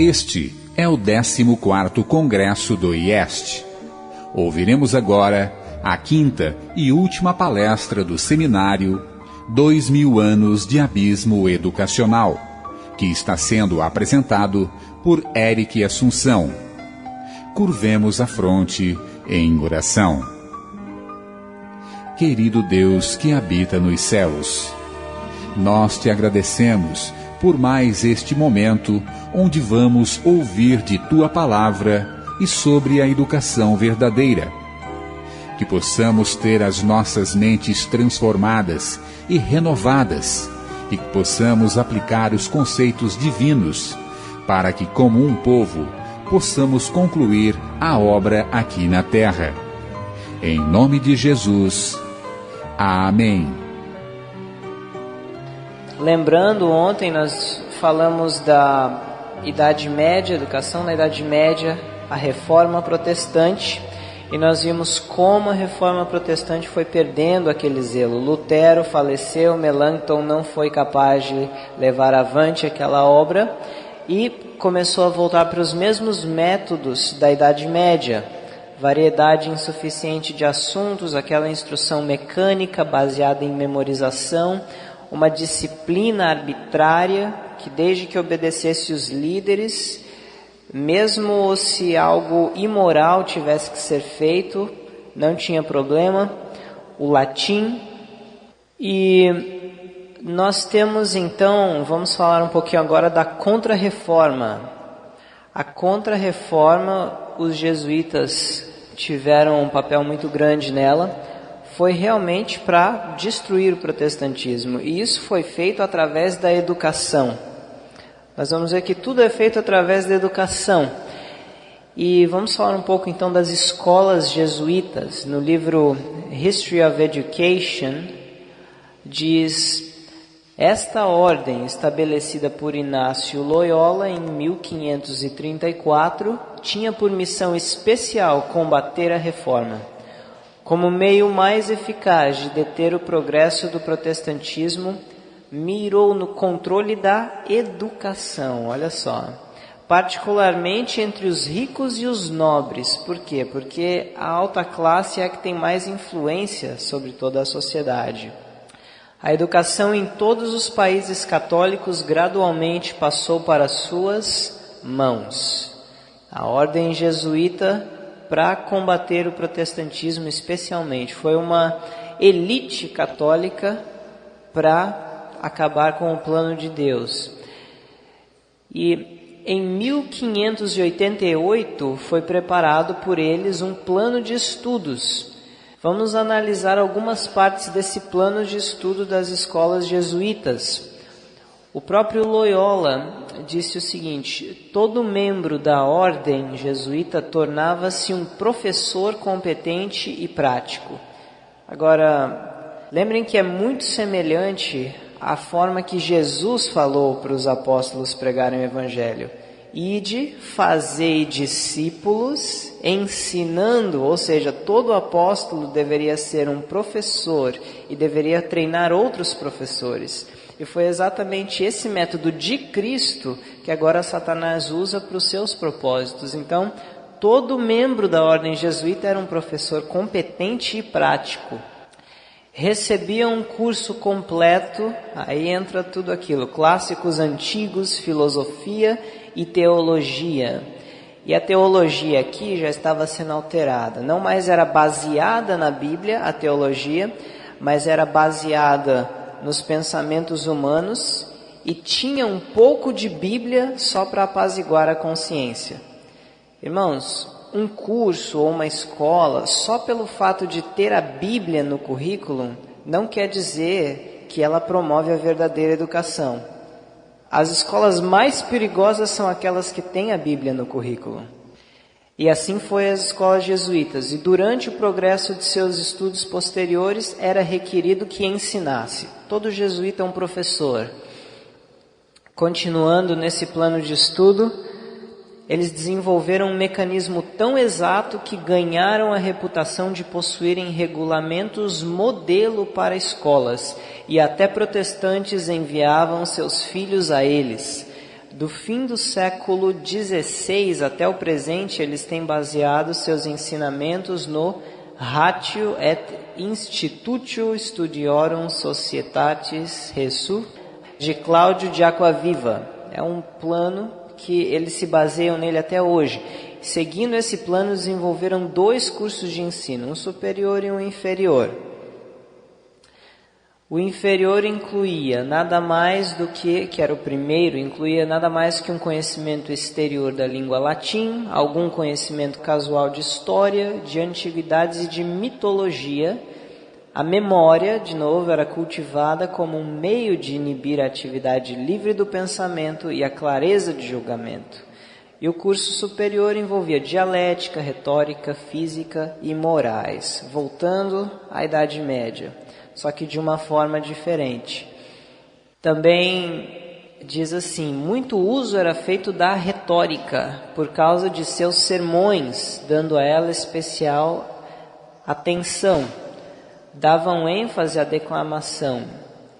Este é o 14º Congresso do IEST. Ouviremos agora a quinta e última palestra do seminário 2000 anos de abismo educacional, que está sendo apresentado por Eric Assunção. Curvemos a fronte em oração. Querido Deus que habita nos céus, nós te agradecemos por mais este momento onde vamos ouvir de tua palavra e sobre a educação verdadeira. Que possamos ter as nossas mentes transformadas e renovadas e que possamos aplicar os conceitos divinos para que, como um povo, possamos concluir a obra aqui na terra. Em nome de Jesus. Amém. Lembrando, ontem nós falamos da Idade Média, educação na Idade Média, a Reforma Protestante, e nós vimos como a Reforma Protestante foi perdendo aquele zelo. Lutero faleceu, Melanchthon não foi capaz de levar avante aquela obra e começou a voltar para os mesmos métodos da Idade Média. Variedade insuficiente de assuntos, aquela instrução mecânica baseada em memorização, uma disciplina arbitrária que, desde que obedecesse os líderes, mesmo se algo imoral tivesse que ser feito, não tinha problema, o latim. E nós temos então, vamos falar um pouquinho agora da Contra-Reforma. A Contra-Reforma, os jesuítas tiveram um papel muito grande nela, foi realmente para destruir o protestantismo, e isso foi feito através da educação. Nós vamos ver que tudo é feito através da educação. E vamos falar um pouco então das escolas jesuítas. No livro History of Education, diz: esta ordem, estabelecida por Inácio Loyola em 1534, tinha por missão especial combater a reforma. Como meio mais eficaz de deter o progresso do protestantismo, mirou no controle da educação, olha só, particularmente entre os ricos e os nobres. Por quê? Porque a alta classe é a que tem mais influência sobre toda a sociedade. A educação em todos os países católicos gradualmente passou para suas mãos. A ordem jesuíta, para combater o protestantismo especialmente, foi uma elite católica para acabar com o plano de Deus. E em 1588 foi preparado por eles um plano de estudos. Vamos analisar algumas partes desse plano de estudo das escolas jesuítas. O próprio Loyola disse o seguinte: todo membro da ordem jesuíta tornava-se um professor competente e prático. Agora, lembrem que é muito semelhante à forma que Jesus falou para os apóstolos pregarem o Evangelho. Ide, fazei discípulos, ensinando, ou seja, todo apóstolo deveria ser um professor e deveria treinar outros professores. E foi exatamente esse método de Cristo que agora Satanás usa para os seus propósitos. Então, todo membro da ordem jesuíta era um professor competente e prático. Recebia um curso completo, aí entra tudo aquilo: clássicos antigos, filosofia e teologia. E a teologia aqui já estava sendo alterada. Não mais era baseada na Bíblia, a teologia, mas era baseada nos pensamentos humanos e tinha um pouco de Bíblia só para apaziguar a consciência. Irmãos, um curso ou uma escola, só pelo fato de ter a Bíblia no currículo, não quer dizer que ela promove a verdadeira educação. As escolas mais perigosas são aquelas que têm a Bíblia no currículo. E assim foi as escolas jesuítas. E durante o progresso de seus estudos posteriores, era requerido que ensinasse. Todo jesuíta é um professor. Continuando nesse plano de estudo, eles desenvolveram um mecanismo tão exato que ganharam a reputação de possuírem regulamentos modelo para escolas, e até protestantes enviavam seus filhos a eles. Do fim do século XVI até o presente, eles têm baseado seus ensinamentos no Ratio et Institutio Studiorum Societatis Resu, de Cláudio de Aquaviva. É um plano que eles se baseiam nele até hoje. Seguindo esse plano, desenvolveram 2 cursos de ensino, um superior e um inferior. O inferior incluía nada mais do que era o primeiro, incluía nada mais que um conhecimento exterior da língua latim, algum conhecimento casual de história, de antiguidades e de mitologia. A memória, de novo, era cultivada como um meio de inibir a atividade livre do pensamento e a clareza de julgamento. E o curso superior envolvia dialética, retórica, física e morais, voltando à Idade Média, só que de uma forma diferente. Também diz assim: muito uso era feito da retórica por causa de seus sermões, dando a ela especial atenção. Davam ênfase à declamação,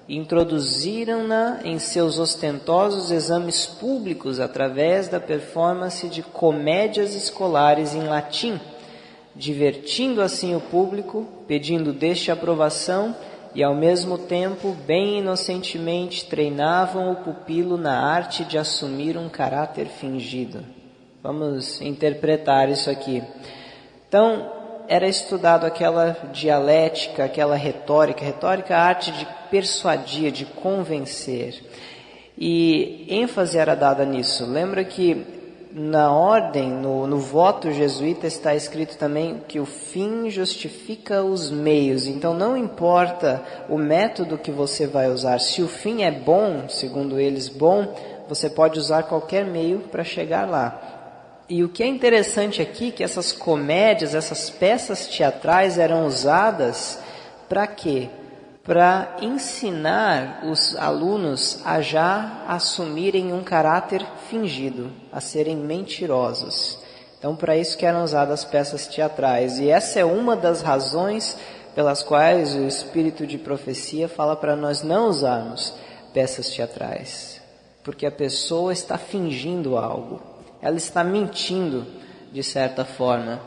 introduziram-na em seus ostentosos exames públicos através da performance de comédias escolares em latim, divertindo assim o público, pedindo deste aprovação e ao mesmo tempo, bem inocentemente, treinavam o pupilo na arte de assumir um caráter fingido. Vamos interpretar isso aqui. Então, era estudado aquela dialética, aquela retórica, a arte de persuadir, de convencer. E ênfase era dada nisso. Lembra que na ordem, no voto jesuíta está escrito também que o fim justifica os meios. Então não importa o método que você vai usar. Se o fim é bom, segundo eles bom, você pode usar qualquer meio para chegar lá. E o que é interessante aqui é que essas comédias, essas peças teatrais eram usadas para quê? Para ensinar os alunos a já assumirem um caráter fingido, a serem mentirosos. Então, para isso que eram usadas as peças teatrais. E essa é uma das razões pelas quais o espírito de profecia fala para nós não usarmos peças teatrais. Porque a pessoa está fingindo algo. Ela está mentindo, de certa forma.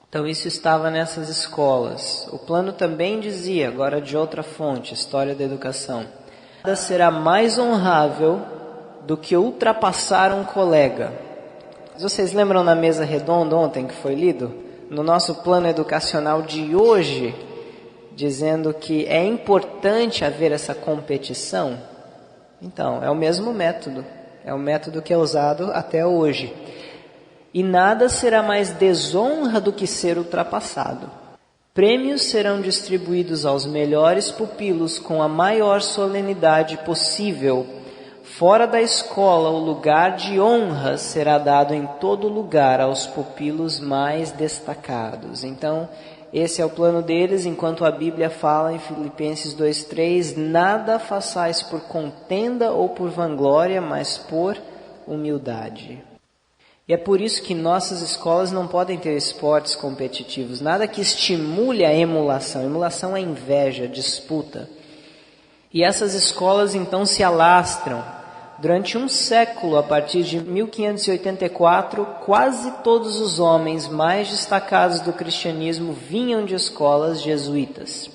Então isso estava nessas escolas. O plano também dizia, agora de outra fonte, História da Educação: nada será mais honrável do que ultrapassar um colega. Vocês lembram na mesa redonda ontem que foi lido? No nosso plano educacional de hoje, dizendo que é importante haver essa competição. Então, é o mesmo método. É o método que é usado até hoje. E nada será mais desonra do que ser ultrapassado. Prêmios serão distribuídos aos melhores pupilos com a maior solenidade possível. Fora da escola, o lugar de honra será dado em todo lugar aos pupilos mais destacados. Então, esse é o plano deles, enquanto a Bíblia fala em Filipenses 2:3, nada façais por contenda ou por vanglória, mas por humildade. E é por isso que nossas escolas não podem ter esportes competitivos, nada que estimule a emulação. Emulação é inveja, disputa. E essas escolas então se alastram. Durante um século, a partir de 1584, quase todos os homens mais destacados do cristianismo vinham de escolas jesuítas.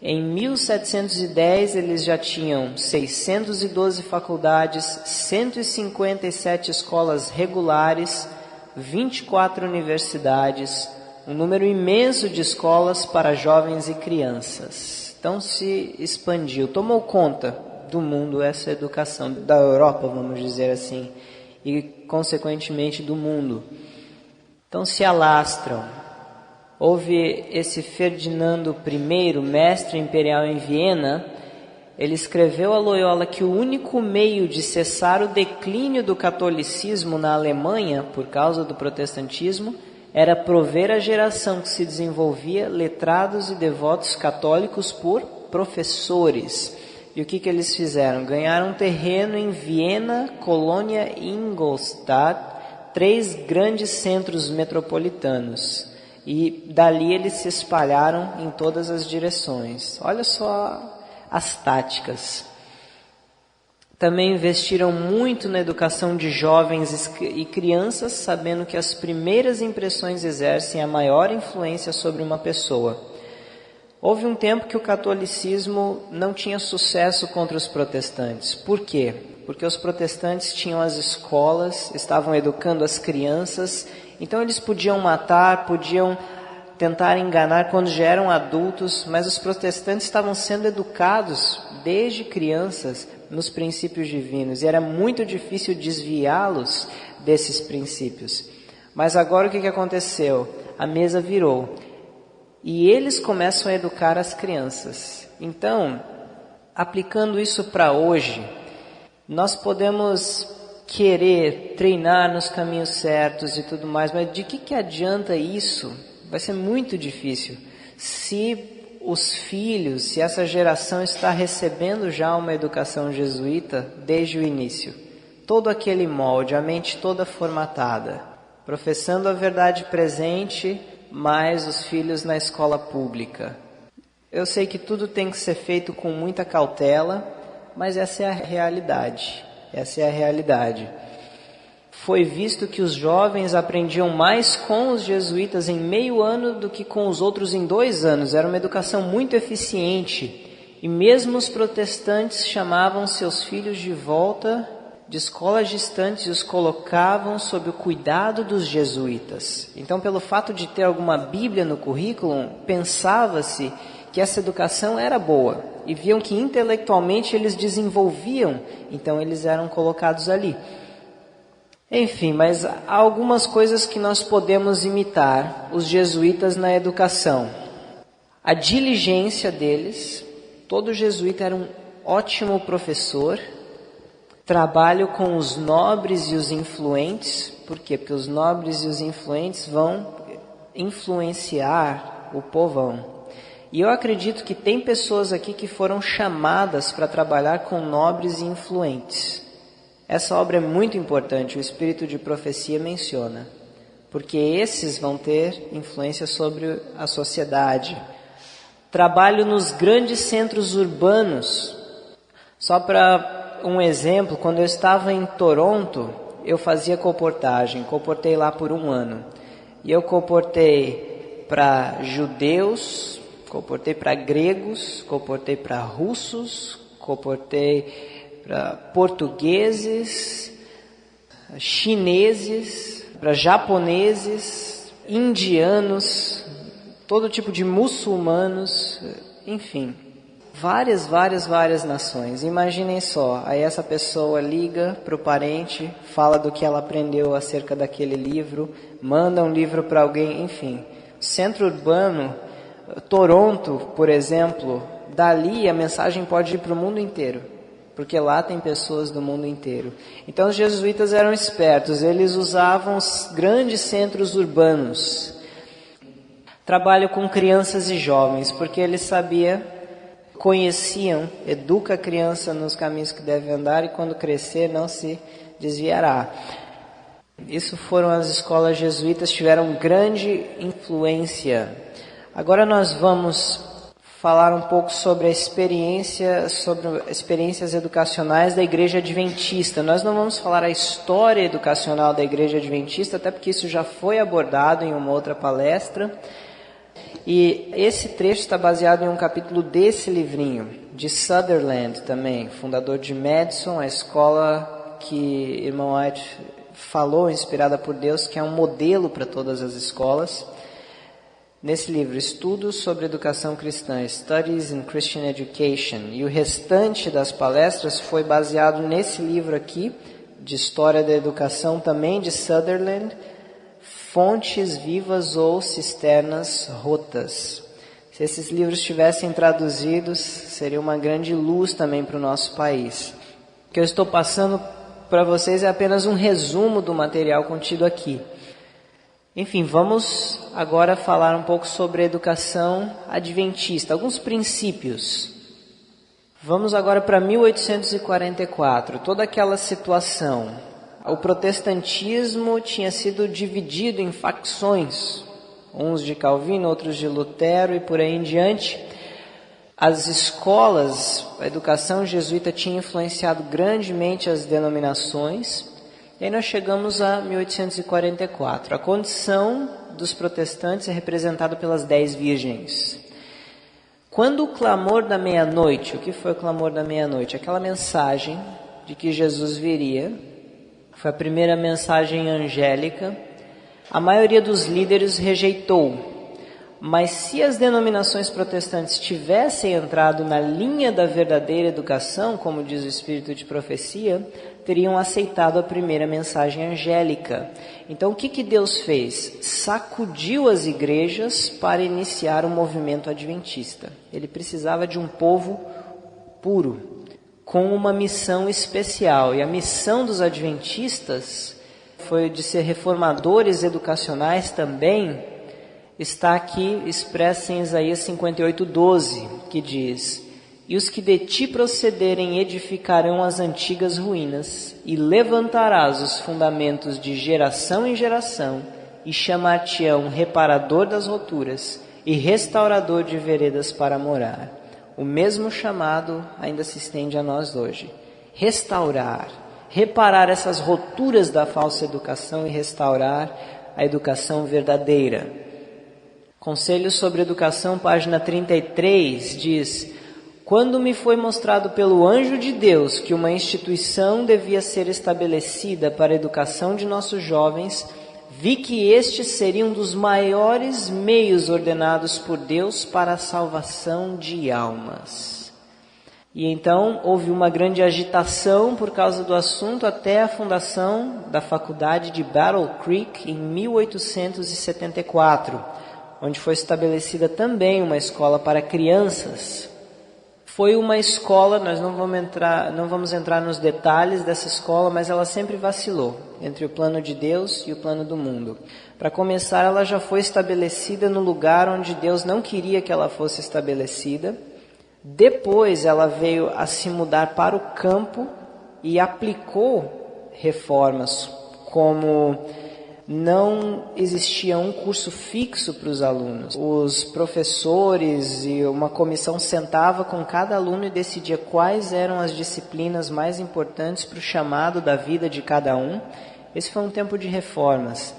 Em 1710, eles já tinham 612 faculdades, 157 escolas regulares, 24 universidades, um número imenso de escolas para jovens e crianças. Então se expandiu, tomou conta do mundo essa educação, da Europa, vamos dizer assim, e consequentemente do mundo. Então se alastram. Houve esse Ferdinando I, mestre imperial em Viena. Ele escreveu a Loyola que o único meio de cessar o declínio do catolicismo na Alemanha, por causa do protestantismo, era prover a geração que se desenvolvia letrados e devotos católicos por professores. E o que eles fizeram? Ganharam um terreno em Viena, Colônia e Ingolstadt, 3 grandes centros metropolitanos. E dali eles se espalharam em todas as direções. Olha só as táticas. Também investiram muito na educação de jovens e crianças, sabendo que as primeiras impressões exercem a maior influência sobre uma pessoa. Houve um tempo que o catolicismo não tinha sucesso contra os protestantes. Por quê? Porque os protestantes tinham as escolas, estavam educando as crianças, então eles podiam matar, podiam tentar enganar quando já eram adultos, mas os protestantes estavam sendo educados desde crianças nos princípios divinos, e era muito difícil desviá-los desses princípios. Mas agora o que aconteceu? A mesa virou, e eles começam a educar as crianças. Então, aplicando isso para hoje, nós podemos querer treinar nos caminhos certos e tudo mais, mas de que adianta isso? Vai ser muito difícil se os filhos, se essa geração está recebendo já uma educação jesuíta desde o início. Todo aquele molde, a mente toda formatada, professando a verdade presente, mas os filhos na escola pública. Eu sei que tudo tem que ser feito com muita cautela, mas essa é a realidade. Essa é a realidade. Foi visto que os jovens aprendiam mais com os jesuítas em meio ano do que com os outros em 2 anos. Era uma educação muito eficiente. E mesmo os protestantes chamavam seus filhos de volta de escolas distantes e os colocavam sob o cuidado dos jesuítas. Então, pelo fato de ter alguma Bíblia no currículo, pensava-se que essa educação era boa. E viam que intelectualmente eles desenvolviam, então eles eram colocados ali. Enfim, mas há algumas coisas que nós podemos imitar os jesuítas na educação. A diligência deles, todo jesuíta era um ótimo professor. Trabalho com os nobres e os influentes. Por quê? Porque os nobres e os influentes vão influenciar o povão. E eu acredito que tem pessoas aqui que foram chamadas para trabalhar com nobres e influentes. Essa obra é muito importante, o Espírito de Profecia menciona, porque esses vão ter influência sobre a sociedade. Trabalho nos grandes centros urbanos. Só para um exemplo, quando eu estava em Toronto, eu fazia colportagem, colportei lá por 1 ano. E eu colportei para judeus, colportei para gregos, colportei para russos, colportei para portugueses, chineses, para japoneses, indianos, todo tipo de muçulmanos, enfim, várias nações. Imaginem só, aí essa pessoa liga para o parente, fala do que ela aprendeu acerca daquele livro, manda um livro para alguém, enfim. Centro urbano, Toronto, por exemplo, dali a mensagem pode ir para o mundo inteiro, porque lá tem pessoas do mundo inteiro. Então os jesuítas eram espertos, eles usavam os grandes centros urbanos. Trabalho com crianças e jovens, porque eles conheciam, educa a criança nos caminhos que deve andar e quando crescer não se desviará. Isso foram as escolas jesuítas, tiveram grande influência. Agora nós vamos falar um pouco sobre experiências educacionais da Igreja Adventista. Nós não vamos falar a história educacional da Igreja Adventista, até porque isso já foi abordado em uma outra palestra. E esse trecho está baseado em um capítulo desse livrinho, de Sutherland também, fundador de Madison, a escola que irmão White falou, inspirada por Deus, que é um modelo para todas as escolas. Nesse livro, Estudos sobre Educação Cristã, Studies in Christian Education, e o restante das palestras foi baseado nesse livro aqui, de História da Educação, também de Sutherland, Fontes Vivas ou Cisternas Rotas. Se esses livros estivessem traduzidos, seria uma grande luz também para o nosso país. O que eu estou passando para vocês é apenas um resumo do material contido aqui. Enfim, vamos agora falar um pouco sobre a educação adventista, alguns princípios. Vamos agora para 1844, toda aquela situação. O protestantismo tinha sido dividido em facções, uns de Calvino, outros de Lutero e por aí em diante. As escolas, a educação jesuíta tinha influenciado grandemente as denominações. E aí nós chegamos a 1844. A condição dos protestantes é representada pelas 10 virgens. Quando o clamor da meia-noite, o que foi o clamor da meia-noite? Aquela mensagem de que Jesus viria, foi a primeira mensagem angélica, a maioria dos líderes rejeitou. Mas se as denominações protestantes tivessem entrado na linha da verdadeira educação, como diz o Espírito de Profecia, teriam aceitado a primeira mensagem angélica. Então o que Deus fez? Sacudiu as igrejas para iniciar o movimento adventista. Ele precisava de um povo puro, com uma missão especial. E a missão dos adventistas foi de ser reformadores educacionais também. Está aqui expressa em Isaías 58:12, que diz: E os que de ti procederem edificarão as antigas ruínas, e levantarás os fundamentos de geração em geração, e chamar-te-ão reparador das roturas, e restaurador de veredas para morar. O mesmo chamado ainda se estende a nós hoje. Restaurar, reparar essas roturas da falsa educação e restaurar a educação verdadeira. Conselhos sobre Educação, página 33, diz: Quando me foi mostrado pelo anjo de Deus que uma instituição devia ser estabelecida para a educação de nossos jovens, vi que este seria um dos maiores meios ordenados por Deus para a salvação de almas. E então houve uma grande agitação por causa do assunto até a fundação da faculdade de Battle Creek em 1874. Onde foi estabelecida também uma escola para crianças. Foi uma escola, nós não vamos entrar nos detalhes dessa escola, mas ela sempre vacilou entre o plano de Deus e o plano do mundo. Para começar, ela já foi estabelecida no lugar onde Deus não queria que ela fosse estabelecida. Depois ela veio a se mudar para o campo e aplicou reformas, como não existia um curso fixo para os alunos. Os professores e uma comissão sentava com cada aluno e decidia quais eram as disciplinas mais importantes para o chamado da vida de cada um. Esse foi um tempo de reformas.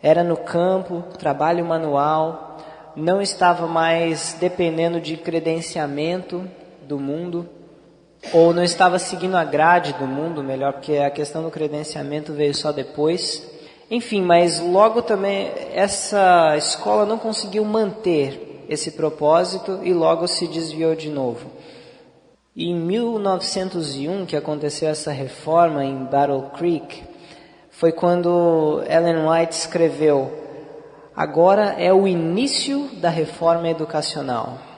Era no campo, trabalho manual, não estava mais dependendo de credenciamento do mundo, ou não estava seguindo a grade do mundo, melhor, porque a questão do credenciamento veio só depois. Enfim, mas logo também essa escola não conseguiu manter esse propósito e logo se desviou de novo. E em 1901, que aconteceu essa reforma em Battle Creek, foi quando Ellen White escreveu: agora é o início da reforma educacional.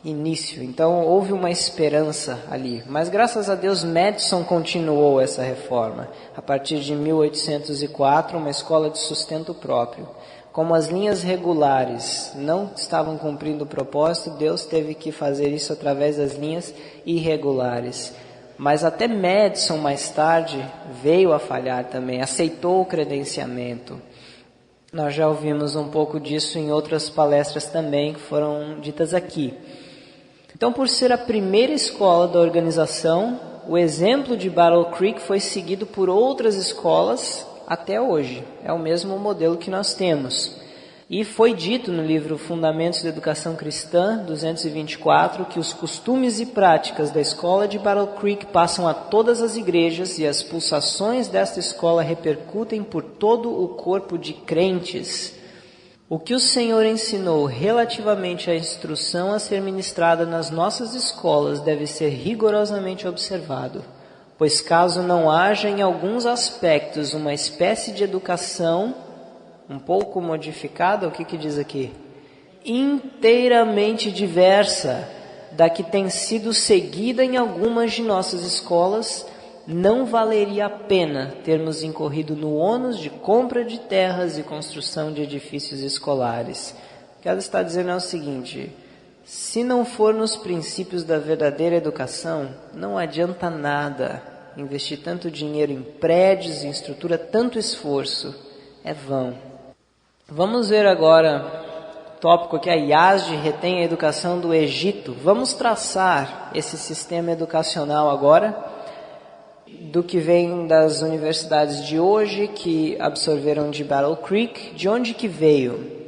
Início. Então houve uma esperança ali. Mas graças a Deus Madison continuou essa reforma. A partir de 1804, uma escola de sustento próprio. Como as linhas regulares não estavam cumprindo o propósito, Deus teve que fazer isso através das linhas irregulares. Mas até Madison mais tarde veio a falhar também, aceitou o credenciamento. Nós já ouvimos um pouco disso em outras palestras também que foram ditas aqui. Então, por ser a primeira escola da organização, o exemplo de Battle Creek foi seguido por outras escolas até hoje. É o mesmo modelo que nós temos. E foi dito no livro Fundamentos da Educação Cristã, 224, que os costumes e práticas da escola de Battle Creek passam a todas as igrejas e as pulsações desta escola repercutem por todo o corpo de crentes. O que o Senhor ensinou relativamente à instrução a ser ministrada nas nossas escolas deve ser rigorosamente observado, pois caso não haja em alguns aspectos uma espécie de educação um pouco modificada, o que diz aqui? Inteiramente diversa da que tem sido seguida em algumas de nossas escolas, não valeria a pena termos incorrido no ônus de compra de terras e construção de edifícios escolares. O que ela está dizendo é o seguinte: se não for nos princípios da verdadeira educação, não adianta nada investir tanto dinheiro em prédios, em estrutura, tanto esforço, é vão. Vamos ver agora tópico aqui, a IASD retém a educação do Egito. Vamos traçar esse sistema educacional agora, do que vem das universidades de hoje, que absorveram de Battle Creek. De onde que veio?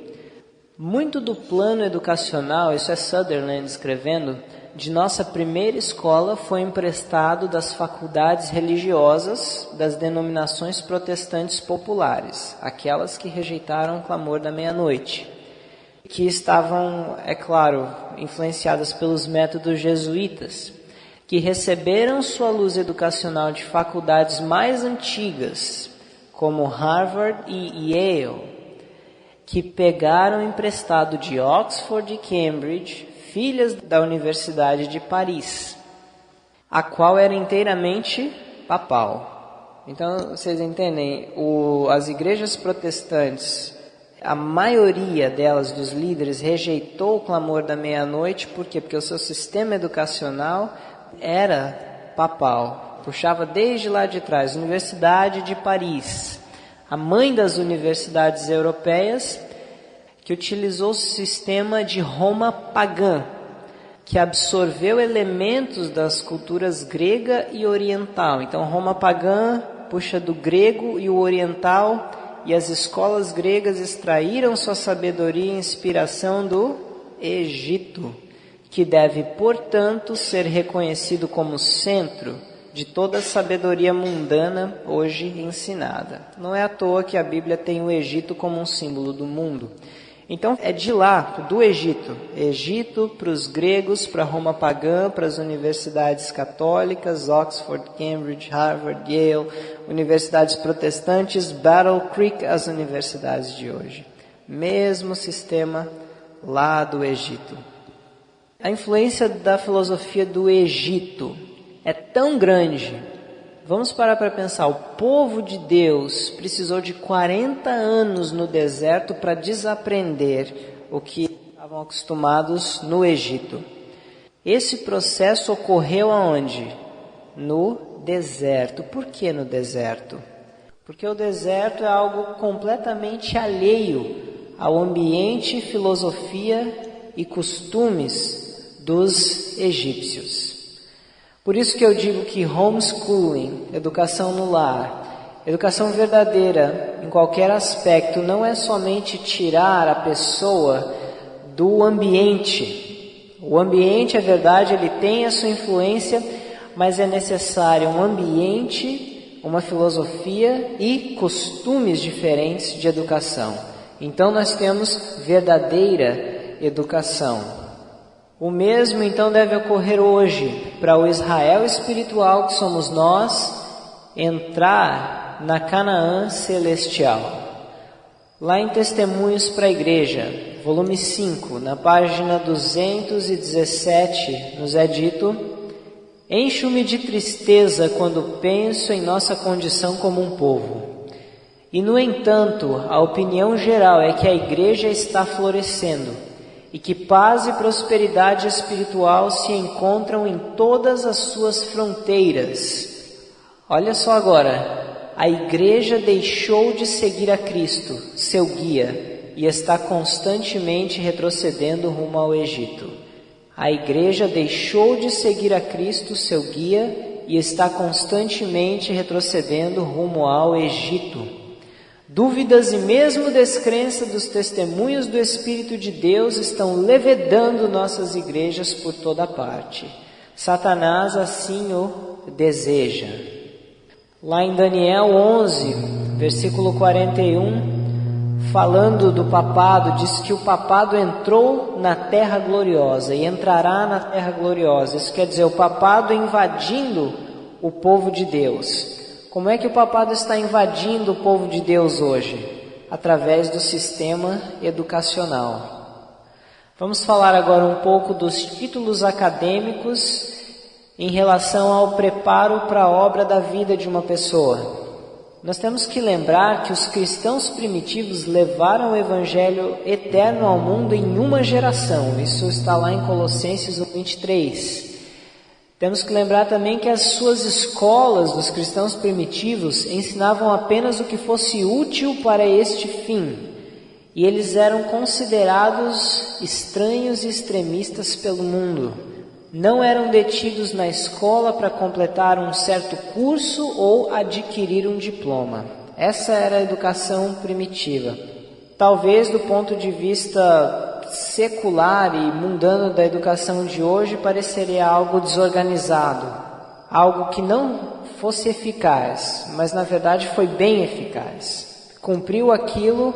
Muito do plano educacional, isso é Sutherland escrevendo, de nossa primeira escola foi emprestado das faculdades religiosas das denominações protestantes populares, aquelas que rejeitaram o clamor da meia-noite, que estavam, é claro, influenciadas pelos métodos jesuítas, que receberam sua luz educacional de faculdades mais antigas, como Harvard e Yale, que pegaram emprestado de Oxford e Cambridge, filhas da Universidade de Paris, a qual era inteiramente papal. Então, vocês entendem, as igrejas protestantes, a maioria delas, dos líderes, rejeitou o clamor da meia-noite. Por quê? Porque o seu sistema educacional era papal, puxava desde lá de trás, Universidade de Paris, a mãe das universidades europeias, que utilizou o sistema de Roma pagã, que absorveu elementos das culturas grega e oriental. Então, Roma pagã puxa do grego e o oriental, e as escolas gregas extraíram sua sabedoria e inspiração do Egito, que deve, portanto, ser reconhecido como centro de toda a sabedoria mundana hoje ensinada. Não é à toa que a Bíblia tem o Egito como um símbolo do mundo. Então, é de lá, do Egito para os gregos, para Roma pagã, para as universidades católicas, Oxford, Cambridge, Harvard, Yale, universidades protestantes, Battle Creek, as universidades de hoje. Mesmo sistema lá do Egito. A influência da filosofia do Egito é tão grande. Vamos parar para pensar, o povo de Deus precisou de 40 anos no deserto para desaprender o que estavam acostumados no Egito. Esse processo ocorreu aonde? No deserto. Por que no deserto? Porque o deserto é algo completamente alheio ao ambiente, filosofia e costumes dos egípcios. Por isso que eu digo que homeschooling, educação no lar, educação verdadeira em qualquer aspecto, não é somente tirar a pessoa do ambiente. O ambiente, é verdade, ele tem a sua influência, mas é necessário um ambiente, uma filosofia e costumes diferentes de educação. Então nós temos verdadeira educação. O mesmo, então, deve ocorrer hoje para o Israel espiritual, que somos nós, entrar na Canaã celestial. Lá em Testemunhos para a Igreja, volume 5, na página 217, nos é dito: encho-me de tristeza quando penso em nossa condição como um povo. E, no entanto, a opinião geral é que a Igreja está florescendo, e que paz e prosperidade espiritual se encontram em todas as suas fronteiras. Olha só agora, a igreja deixou de seguir a Cristo, seu guia, e está constantemente retrocedendo rumo ao Egito. A igreja deixou de seguir a Cristo, seu guia, e está constantemente retrocedendo rumo ao Egito. Dúvidas e mesmo descrença dos testemunhos do Espírito de Deus estão levedando nossas igrejas por toda parte. Satanás assim o deseja. Lá em Daniel 11, versículo 41, falando do papado, diz que o papado entrou na terra gloriosa e entrará na terra gloriosa. Isso quer dizer, o papado invadindo o povo de Deus. Como é que o papado está invadindo o povo de Deus hoje? Através do sistema educacional. Vamos falar agora um pouco dos títulos acadêmicos em relação ao preparo para a obra da vida de uma pessoa. Nós temos que lembrar que os cristãos primitivos levaram o evangelho eterno ao mundo em uma geração. Isso está lá em Colossenses 23. Temos que lembrar também que as suas escolas dos cristãos primitivos ensinavam apenas o que fosse útil para este fim. e eles eram considerados estranhos e extremistas pelo mundo. Não eram detidos na escola para completar um certo curso ou adquirir um diploma. Essa era a educação primitiva. Talvez do ponto de vista secular e mundano da educação de hoje pareceria algo desorganizado, algo que não fosse eficaz, mas na verdade foi bem eficaz. Cumpriu aquilo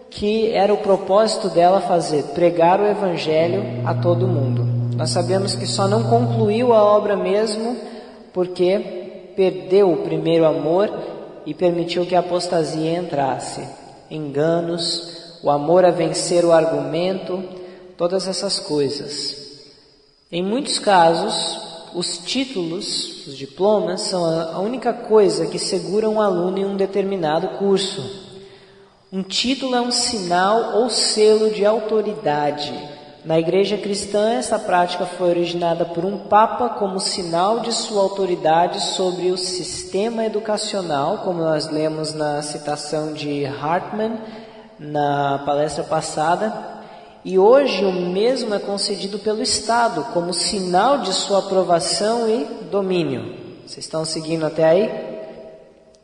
que era o propósito dela fazer, pregar o Evangelho a todo mundo. Nós sabemos que só não concluiu a obra mesmo porque perdeu o primeiro amor e permitiu que a apostasia entrasse. Enganos, o amor a vencer o argumento, todas essas coisas. Em muitos casos, os títulos, os diplomas, são a única coisa que segura um aluno em um determinado curso. Um título é um sinal ou selo de autoridade. Na igreja cristã, essa prática foi originada por um papa como sinal de sua autoridade sobre o sistema educacional, como nós lemos na citação de Hartman na palestra passada. E hoje o mesmo é concedido pelo Estado como sinal de sua aprovação e domínio. Vocês estão seguindo até aí?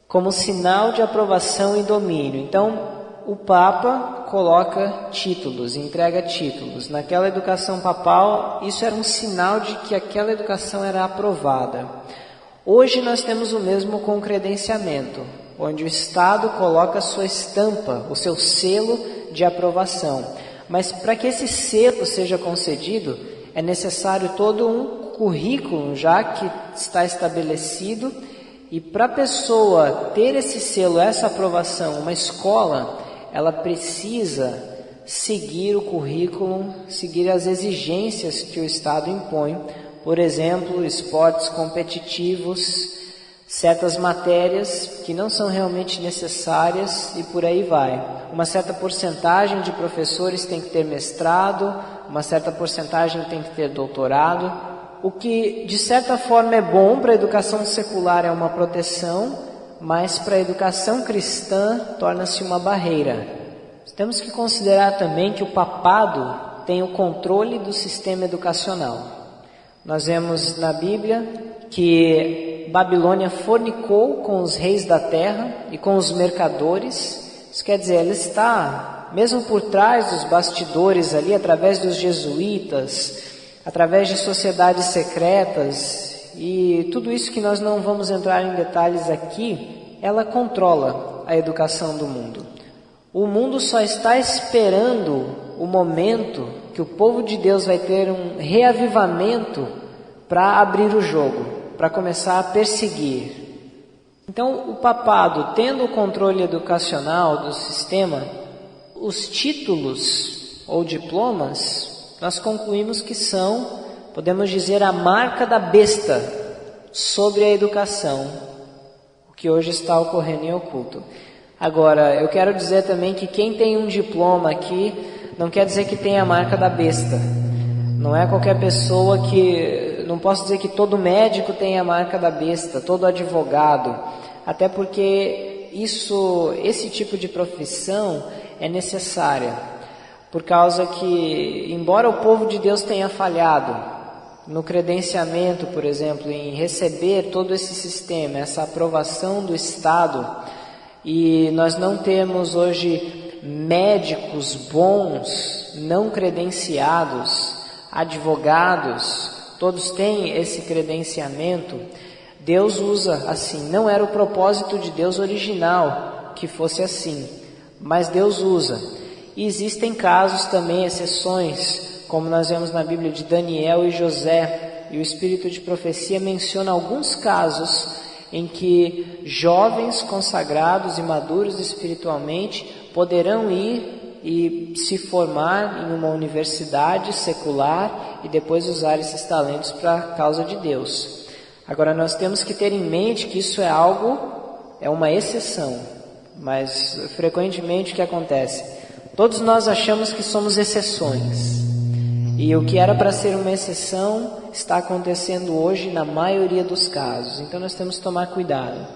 Como sinal de aprovação e domínio. Então, o Papa coloca títulos, entrega títulos. Naquela educação papal, isso era um sinal de que aquela educação era aprovada. Hoje nós temos o mesmo com o credenciamento, onde o Estado coloca a sua estampa, o seu selo de aprovação. Mas para que esse selo seja concedido, é necessário todo um currículo já que está estabelecido. E para a pessoa ter esse selo, essa aprovação, uma escola, ela precisa seguir o currículo, seguir as exigências que o Estado impõe. Por exemplo, esportes competitivos, certas matérias que não são realmente necessárias e por aí vai. Uma certa porcentagem de professores tem que ter mestrado, uma certa porcentagem tem que ter doutorado. O que de certa forma é bom para a educação secular é uma proteção, mas para a educação cristã torna-se uma barreira. Temos que considerar também que o papado tem o controle do sistema educacional. Nós vemos na Bíblia que Babilônia fornicou com os reis da terra e com os mercadores. Isso quer dizer, ela está mesmo por trás dos bastidores ali, através dos jesuítas, através de sociedades secretas, e tudo isso que nós não vamos entrar em detalhes aqui, ela controla a educação do mundo. O mundo só está esperando o momento que o povo de Deus vai ter um reavivamento para abrir o jogo, para começar a perseguir. Então, o papado, tendo o controle educacional do sistema, os títulos ou diplomas, nós concluímos que são, podemos dizer, a marca da besta sobre a educação, o que hoje está ocorrendo em oculto. Agora, eu quero dizer também que quem tem um diploma aqui não quer dizer que tem a marca da besta. Não é qualquer pessoa que... Não posso dizer que todo médico tem a marca da besta, todo advogado. Até porque esse tipo de profissão é necessária. Por causa que, embora o povo de Deus tenha falhado no credenciamento, por exemplo, em receber todo esse sistema, essa aprovação do Estado, e nós não temos hoje médicos bons, não credenciados, advogados, todos têm esse credenciamento. Deus usa assim, não era o propósito de Deus original que fosse assim, mas Deus usa. E existem casos também, exceções, como nós vemos na Bíblia de Daniel e José, e o Espírito de Profecia menciona alguns casos em que jovens consagrados e maduros espiritualmente poderão ir e se formar em uma universidade secular e depois usar esses talentos para a causa de Deus. Agora, nós temos que ter em mente que isso é uma exceção, mas frequentemente o que acontece? Todos nós achamos que somos exceções, e o que era para ser uma exceção está acontecendo hoje na maioria dos casos, então nós temos que tomar cuidado.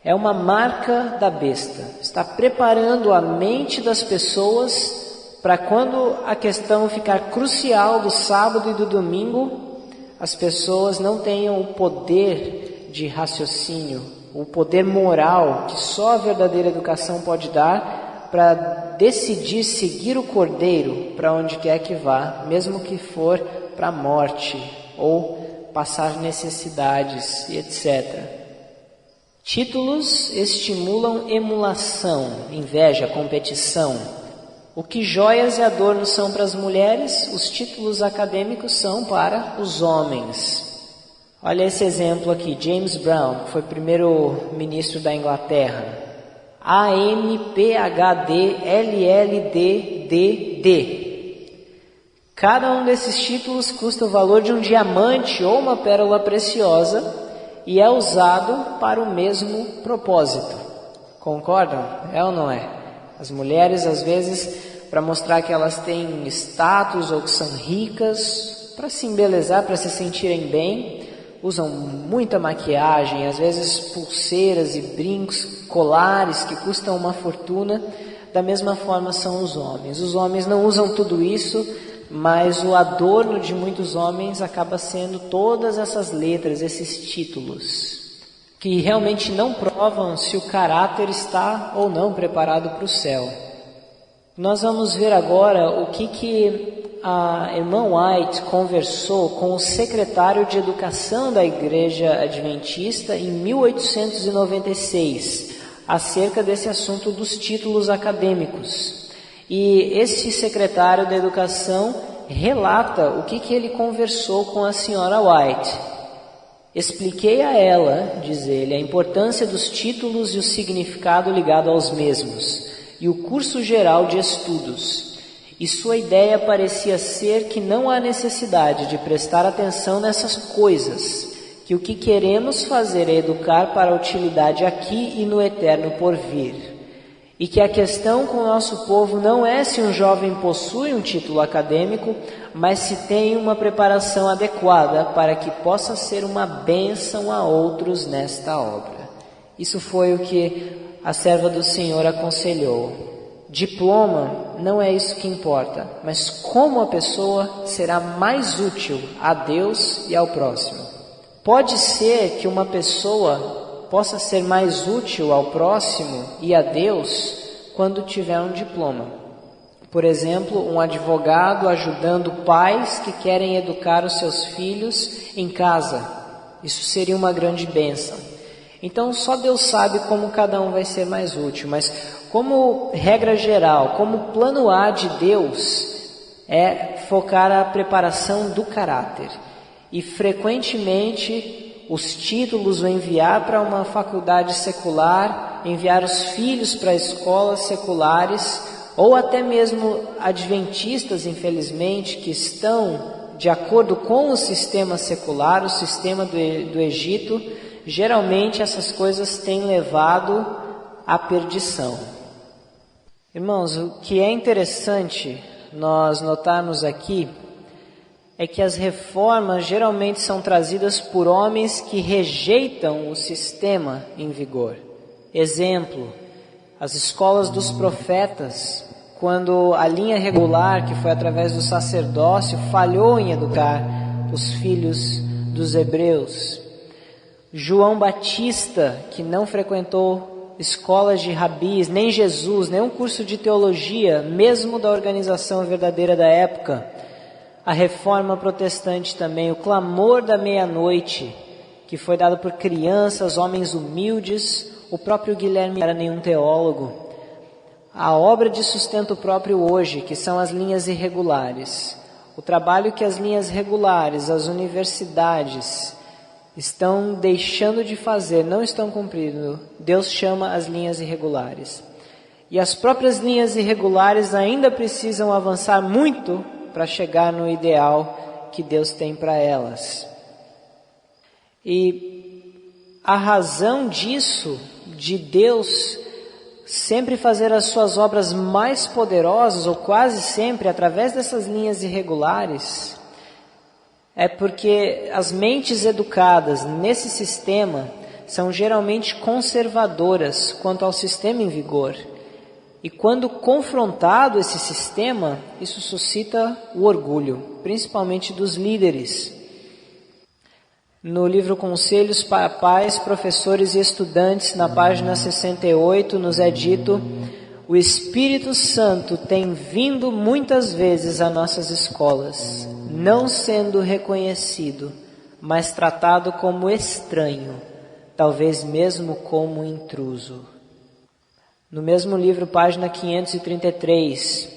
é uma marca da besta. Está preparando a mente das pessoas para quando a questão ficar crucial do sábado e do domingo, as pessoas não tenham o poder de raciocínio, o poder moral que só a verdadeira educação pode dar para decidir seguir o Cordeiro para onde quer que vá, mesmo que for para a morte ou passar necessidades e etc. Títulos estimulam emulação, inveja, competição. O que joias e adornos são para as mulheres, os títulos acadêmicos são para os homens. Olha esse exemplo aqui, James Brown, que foi primeiro-ministro da Inglaterra. AMPHD-LLDDD. Cada um desses títulos custa o valor de um diamante ou uma pérola preciosa e é usado para o mesmo propósito. Concordam? É ou não é? As mulheres, às vezes, para mostrar que elas têm status ou que são ricas, para se embelezar, para se sentirem bem, usam muita maquiagem, às vezes pulseiras e brincos, colares que custam uma fortuna. Da mesma forma são os homens. Os homens não usam tudo isso, mas o adorno de muitos homens acaba sendo todas essas letras, esses títulos, que realmente não provam se o caráter está ou não preparado para o céu. Nós vamos ver agora o que a irmã White conversou com o secretário de Educação da Igreja Adventista em 1896, acerca desse assunto dos títulos acadêmicos. E este secretário da Educação relata o que ele conversou com a senhora White. Expliquei a ela, diz ele, a importância dos títulos e o significado ligado aos mesmos, e o curso geral de estudos. E sua ideia parecia ser que não há necessidade de prestar atenção nessas coisas, que o que queremos fazer é educar para a utilidade aqui e no eterno porvir. E que a questão com o nosso povo não é se um jovem possui um título acadêmico, mas se tem uma preparação adequada para que possa ser uma bênção a outros nesta obra. Isso foi o que a serva do Senhor aconselhou. Diploma não é isso que importa, mas como a pessoa será mais útil a Deus e ao próximo. Pode ser que uma pessoa possa ser mais útil ao próximo e a Deus quando tiver um diploma. Por exemplo, um advogado ajudando pais que querem educar os seus filhos em casa. Isso seria uma grande bênção. Então, só Deus sabe como cada um vai ser mais útil, mas como regra geral, como plano A de Deus é focar a preparação do caráter. E frequentemente os títulos, o enviar para uma faculdade secular, enviar os filhos para escolas seculares, ou até mesmo adventistas, infelizmente, que estão de acordo com o sistema secular, o sistema do Egito, geralmente essas coisas têm levado à perdição. Irmãos, o que é interessante nós notarmos aqui é que as reformas geralmente são trazidas por homens que rejeitam o sistema em vigor. Exemplo, as escolas dos profetas, quando a linha regular, que foi através do sacerdócio, falhou em educar os filhos dos hebreus. João Batista, que não frequentou escolas de rabis, nem Jesus, nenhum curso de teologia, mesmo da organização verdadeira da época. A reforma protestante também, o clamor da meia-noite, que foi dado por crianças, homens humildes. O próprio Guilherme não era nenhum teólogo. A obra de sustento próprio hoje, que são as linhas irregulares. O trabalho que as linhas regulares, as universidades, estão deixando de fazer, não estão cumprindo. Deus chama as linhas irregulares. E as próprias linhas irregulares ainda precisam avançar muito para chegar no ideal que Deus tem para elas. E a razão disso, de Deus sempre fazer as suas obras mais poderosas, ou quase sempre, através dessas linhas irregulares, é porque as mentes educadas nesse sistema são geralmente conservadoras quanto ao sistema em vigor. E quando confrontado esse sistema, isso suscita o orgulho, principalmente dos líderes. No livro Conselhos para Pais, Professores e Estudantes, na página 68, nos é dito: o Espírito Santo tem vindo muitas vezes a nossas escolas, não sendo reconhecido, mas tratado como estranho, talvez mesmo como intruso. No mesmo livro, página 533,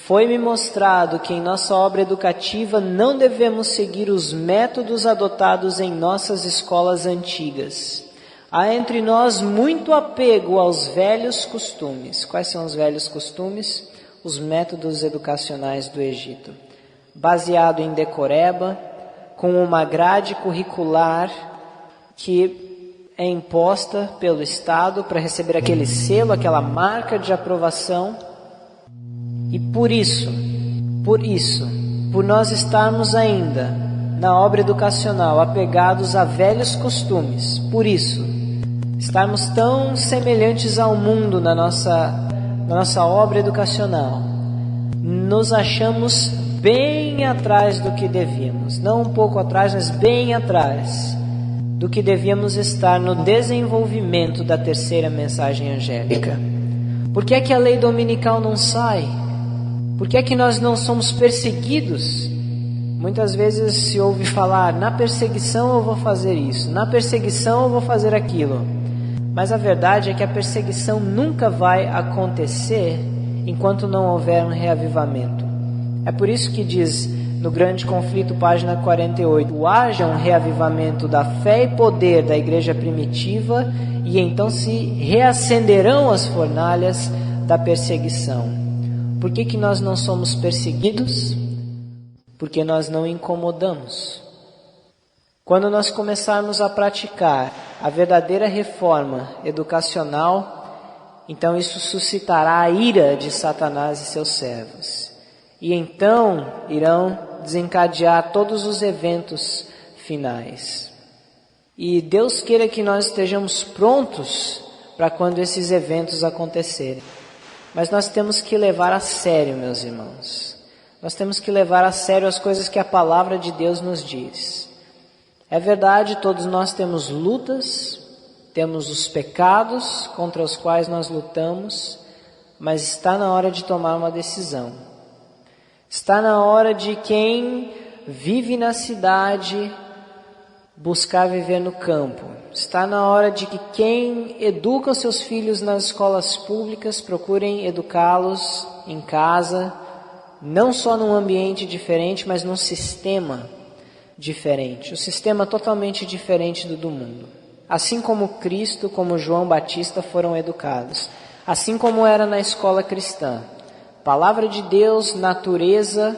foi-me mostrado que em nossa obra educativa não devemos seguir os métodos adotados em nossas escolas antigas. Há entre nós muito apego aos velhos costumes. Quais são os velhos costumes? Os métodos educacionais do Egito. Baseado em decoreba, com uma grade curricular que é imposta pelo Estado para receber aquele selo, aquela marca de aprovação. E por nós estarmos ainda na obra educacional apegados a velhos costumes, por isso, estarmos tão semelhantes ao mundo na nossa obra educacional, nos achamos bem atrás do que devíamos, não um pouco atrás, mas bem atrás do que devíamos estar no desenvolvimento da terceira mensagem angélica. Por que é que a lei dominical não sai? Por que é que nós não somos perseguidos? Muitas vezes se ouve falar, na perseguição eu vou fazer isso, na perseguição eu vou fazer aquilo. Mas a verdade é que a perseguição nunca vai acontecer enquanto não houver um reavivamento. É por isso que diz no Grande Conflito, página 48, haja um reavivamento da fé e poder da igreja primitiva e então se reacenderão as fornalhas da perseguição. Por que nós não somos perseguidos? Porque nós não incomodamos. Quando nós começarmos a praticar a verdadeira reforma educacional, então isso suscitará a ira de Satanás e seus servos. E então irão desencadear todos os eventos finais. E Deus queira que nós estejamos prontos para quando esses eventos acontecerem. Mas nós temos que levar a sério, meus irmãos. Nós temos que levar a sério as coisas que a palavra de Deus nos diz. É verdade, todos nós temos lutas, temos os pecados contra os quais nós lutamos, mas está na hora de tomar uma decisão. Está na hora de quem vive na cidade buscar viver no campo. Está na hora de que quem educa os seus filhos nas escolas públicas procurem educá-los em casa, não só num ambiente diferente, mas num sistema diferente. Um sistema totalmente diferente do mundo. Assim como Cristo, como João Batista foram educados. Assim como era na escola cristã. Palavra de Deus, natureza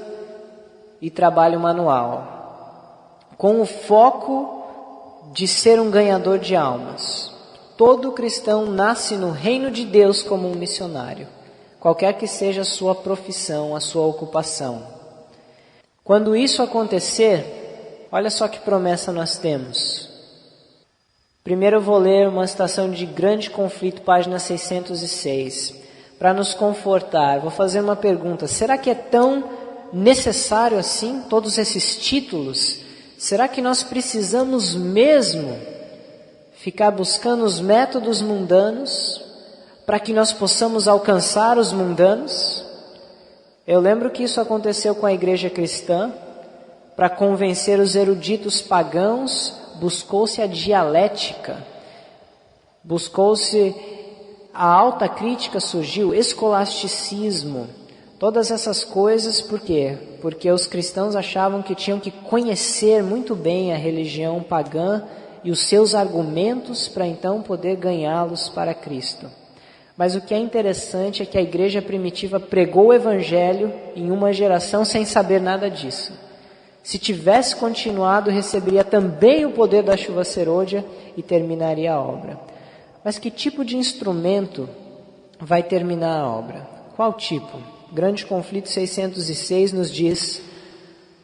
e trabalho manual. Com o foco de ser um ganhador de almas. Todo cristão nasce no reino de Deus como um missionário. Qualquer que seja a sua profissão, a sua ocupação. Quando isso acontecer, olha só que promessa nós temos. Primeiro eu vou ler uma citação de Grande Conflito, página 606. Para nos confortar, vou fazer uma pergunta. Será que é tão necessário assim, todos esses títulos? Será que nós precisamos mesmo ficar buscando os métodos mundanos para que nós possamos alcançar os mundanos? Eu lembro que isso aconteceu com a igreja cristã. Para convencer os eruditos pagãos, buscou-se a dialética, buscou-se a alta crítica, surgiu escolasticismo, todas essas coisas. Por quê? Porque os cristãos achavam que tinham que conhecer muito bem a religião pagã e os seus argumentos para então poder ganhá-los para Cristo. Mas o que é interessante é que a igreja primitiva pregou o evangelho em uma geração sem saber nada disso. Se tivesse continuado, receberia também o poder da chuva serôdia e terminaria a obra. Mas que tipo de instrumento vai terminar a obra? Qual tipo? Grande Conflito 606 nos diz: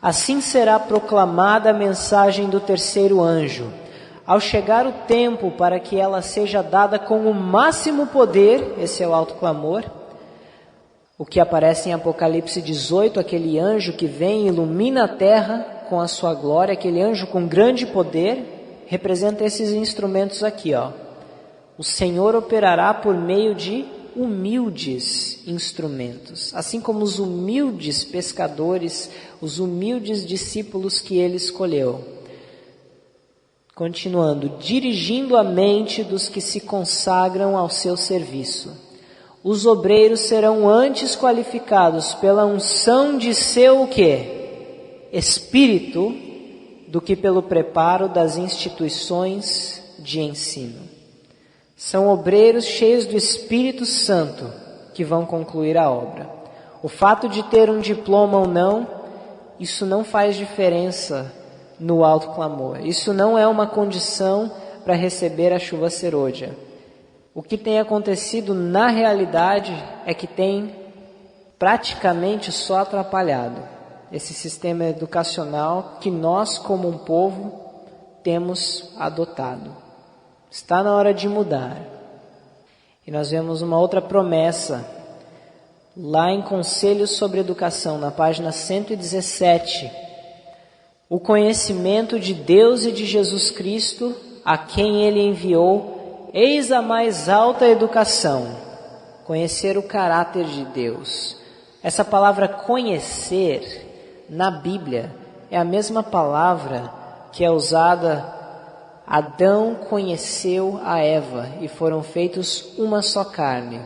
assim será proclamada a mensagem do terceiro anjo. Ao chegar o tempo para que ela seja dada com o máximo poder, esse é o alto clamor, o que aparece em Apocalipse 18, aquele anjo que vem e ilumina a terra com a sua glória, aquele anjo com grande poder, representa esses instrumentos aqui, ó. O Senhor operará por meio de humildes instrumentos, assim como os humildes pescadores, os humildes discípulos que ele escolheu. Continuando, dirigindo a mente dos que se consagram ao seu serviço. Os obreiros serão antes qualificados pela unção de seu o quê? Espírito, do que pelo preparo das instituições de ensino. São obreiros cheios do Espírito Santo que vão concluir a obra. O fato de ter um diploma ou não, isso não faz diferença no alto clamor. Isso não é uma condição para receber a chuva serôdia. O que tem acontecido na realidade é que tem praticamente só atrapalhado esse sistema educacional que nós, como um povo, temos adotado. Está na hora de mudar. E nós vemos uma outra promessa lá em Conselhos sobre Educação, na página 117. O conhecimento de Deus e de Jesus Cristo, a quem Ele enviou, eis a mais alta educação, conhecer o caráter de Deus. Essa palavra conhecer, na Bíblia, é a mesma palavra que é usada. Adão conheceu a Eva e foram feitos uma só carne.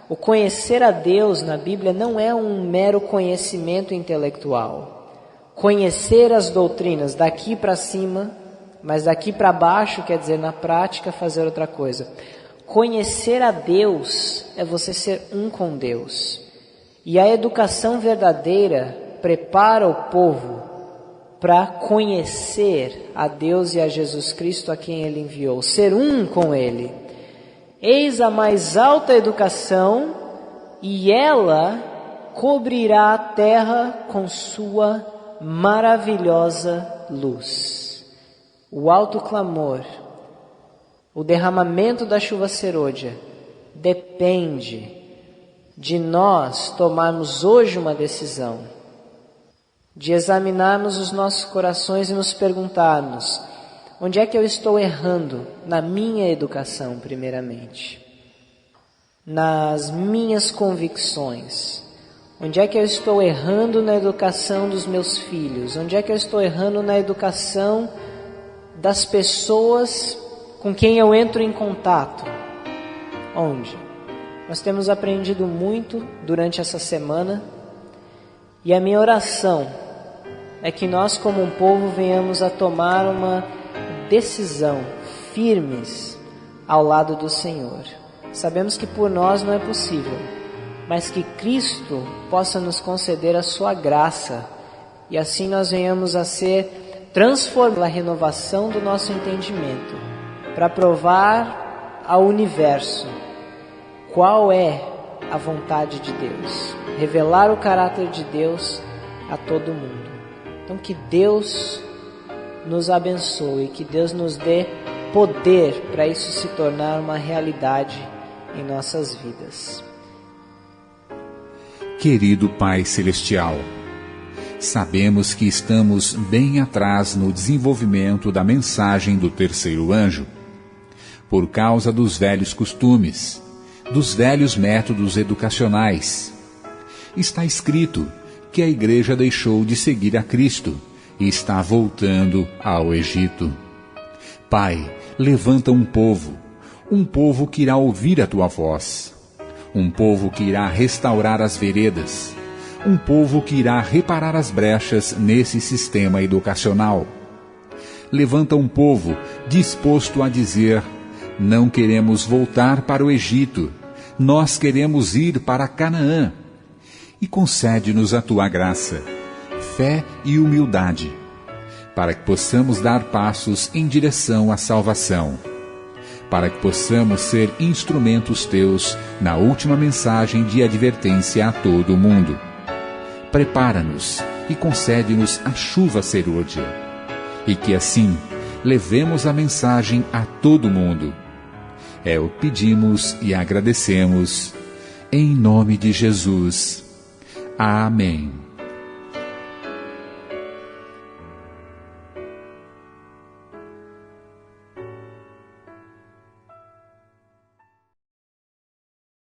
O conhecer a Deus na Bíblia não é um mero conhecimento intelectual. Conhecer as doutrinas daqui para cima, mas daqui para baixo quer dizer na prática fazer outra coisa. Conhecer a Deus é você ser um com Deus. E a educação verdadeira prepara o povo para conhecer a Deus e a Jesus Cristo a quem Ele enviou, ser um com Ele. Eis a mais alta educação, e ela cobrirá a terra com sua maravilhosa luz. O alto clamor, o derramamento da chuva serôdia, depende de nós tomarmos hoje uma decisão, de examinarmos os nossos corações e nos perguntarmos: onde é que eu estou errando na minha educação, primeiramente? Nas minhas convicções. Onde é que eu estou errando na educação dos meus filhos? Onde é que eu estou errando na educação das pessoas com quem eu entro em contato? Onde? Nós temos aprendido muito durante essa semana, e a minha oração é que nós, como um povo, venhamos a tomar uma decisão firmes ao lado do Senhor. Sabemos que por nós não é possível, mas que Cristo possa nos conceder a sua graça, e assim nós venhamos a ser transformados pela renovação do nosso entendimento, para provar ao universo qual é a vontade de Deus, revelar o caráter de Deus a todo mundo. Então que Deus nos abençoe, que Deus nos dê poder para isso se tornar uma realidade em nossas vidas. Querido Pai Celestial, sabemos que estamos bem atrás no desenvolvimento da mensagem do terceiro anjo, por causa dos velhos costumes, dos velhos métodos educacionais. Está escrito que a igreja deixou de seguir a Cristo e está voltando ao Egito. Pai, levanta um povo que irá ouvir a tua voz, um povo que irá restaurar as veredas, um povo que irá reparar as brechas nesse sistema educacional. Levanta um povo disposto a dizer: não queremos voltar para o Egito, nós queremos ir para Canaã. E concede-nos a tua graça, fé e humildade, para que possamos dar passos em direção à salvação, para que possamos ser instrumentos teus na última mensagem de advertência a todo o mundo. Prepara-nos e concede-nos a chuva serôdia, e que assim levemos a mensagem a todo mundo. É o que pedimos e agradecemos, em nome de Jesus. Amém.